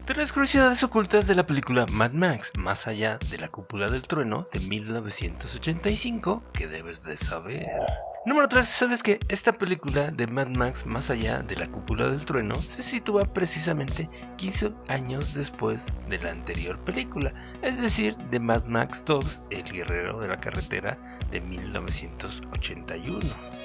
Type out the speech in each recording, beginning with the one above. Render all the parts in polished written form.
Tres curiosidades ocultas de la película Mad Max, más allá de la cúpula del trueno de 1985 que debes de saber. Número 3. ¿Sabes que esta película de Mad Max, más allá de la cúpula del trueno, se sitúa precisamente 15 años después de la anterior película? Es decir, de Mad Max 2, El guerrero de la carretera de 1981,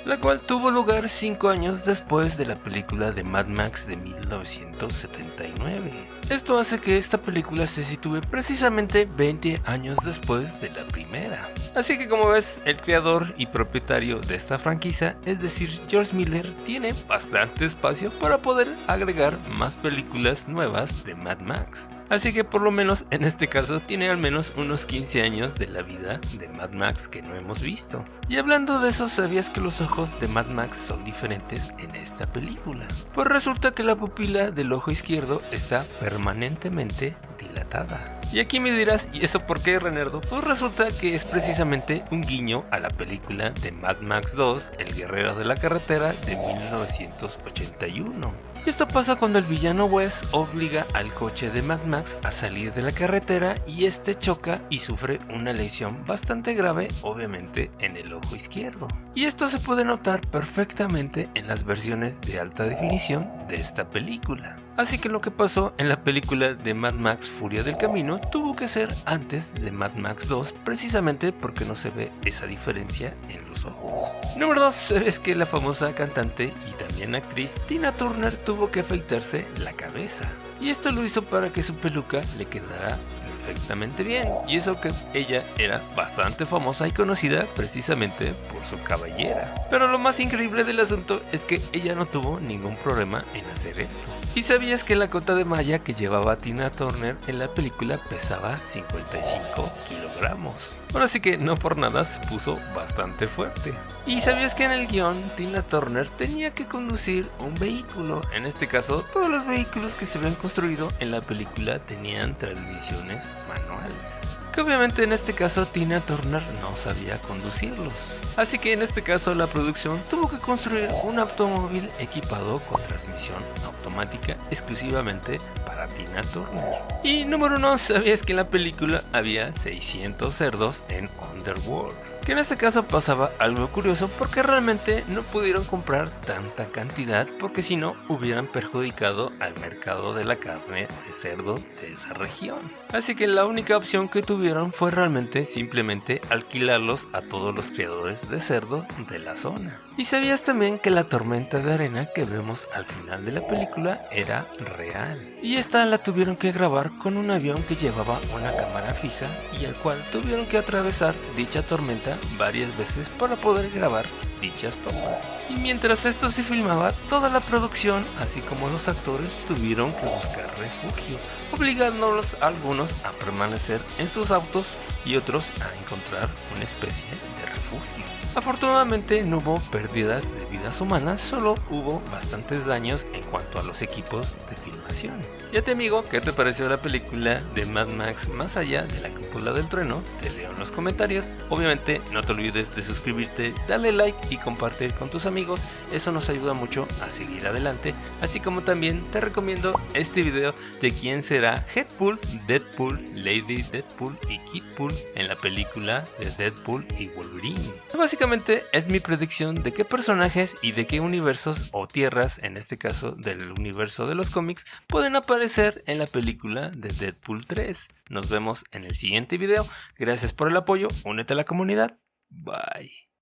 la cual tuvo lugar 5 años después de la película de Mad Max de 1979. Esto hace que esta película se sitúe precisamente 20 años después de la primera. Así que, como ves, el creador y propietario de esta franquicia, es decir, George Miller, tiene bastante espacio para poder agregar más películas nuevas de Mad Max. Así que por lo menos en este caso tiene al menos unos 15 años de la vida de Mad Max que no hemos visto. Y hablando de eso, ¿sabías que los ojos de Mad Max son diferentes en esta película? Pues resulta que la pupila del ojo izquierdo está permanentemente dilatada. Y aquí me dirás, ¿y eso por qué, Renerdo? Pues resulta que es precisamente un guiño a la película de Mad Max 2, El guerrero de la carretera de 1981. Y esto pasa cuando el villano Wes obliga al coche de Mad Max a salir de la carretera y este choca y sufre una lesión bastante grave, obviamente en el ojo izquierdo. Y esto se puede notar perfectamente en las versiones de alta definición de esta película. Así que lo que pasó en la película de Mad Max Furia del Camino tuvo que ser antes de Mad Max 2, precisamente porque no se ve esa diferencia en los ojos. Número 2. ¿Sabes que la famosa cantante y también actriz Tina Turner tuvo que afeitarse la cabeza? Y esto lo hizo para que su peluca le quedara perfectamente bien, y eso que ella era bastante famosa y conocida precisamente por su cabellera. Pero lo más increíble del asunto es que ella no tuvo ningún problema en hacer esto. ¿Y sabías que la cota de malla que llevaba Tina Turner en la película pesaba 55 kilogramos? Ahora sí que no por nada se puso bastante fuerte. ¿Y sabías que en el guión Tina Turner tenía que conducir un vehículo? En este caso, todos los vehículos que se habían construido en la película tenían transmisiones manuales, que obviamente en este caso Tina Turner no sabía conducirlos. Así que en este caso la producción tuvo que construir un automóvil equipado con transmisión automática exclusivamente para Tina Turner. Y número 1, ¿sabías que en la película había 600 cerdos en Underworld? Que en este caso pasaba algo curioso porque realmente no pudieron comprar tanta cantidad porque si no hubieran perjudicado al mercado de la carne de cerdo de esa región. Así que la única opción que tuvieron fue realmente simplemente alquilarlos a todos los criadores de cerdo de la zona. ¿Y sabías también que la tormenta de arena que vemos al final de la película era real? Y esta la tuvieron que grabar con un avión que llevaba una cámara fija y al cual tuvieron que atravesar dicha tormenta varias veces para poder grabar dichas tomas. Y mientras esto se filmaba, toda la producción, así como los actores, tuvieron que buscar refugio, obligándolos a algunos a permanecer en sus autos y otros a encontrar una especie de refugio. Afortunadamente no hubo pérdidas de vidas humanas, solo hubo bastantes daños en cuanto a los equipos de filmación. Y a ti, amigo, ¿qué te pareció la película de Mad Max más allá de la cúpula del trueno? Te leo en los comentarios. Obviamente no te olvides de suscribirte, darle like y compartir con tus amigos, eso nos ayuda mucho a seguir adelante. Así como también te recomiendo este video de quién será Headpool, Deadpool, Lady Deadpool y Kidpool en la película de Deadpool y Wolverine. Básicamente es mi predicción de qué personajes y de qué universos o tierras, en este caso del universo de los cómics, pueden aparecer en la película de Deadpool 3. Nos vemos en el siguiente video. Gracias por el apoyo, únete a la comunidad. Bye.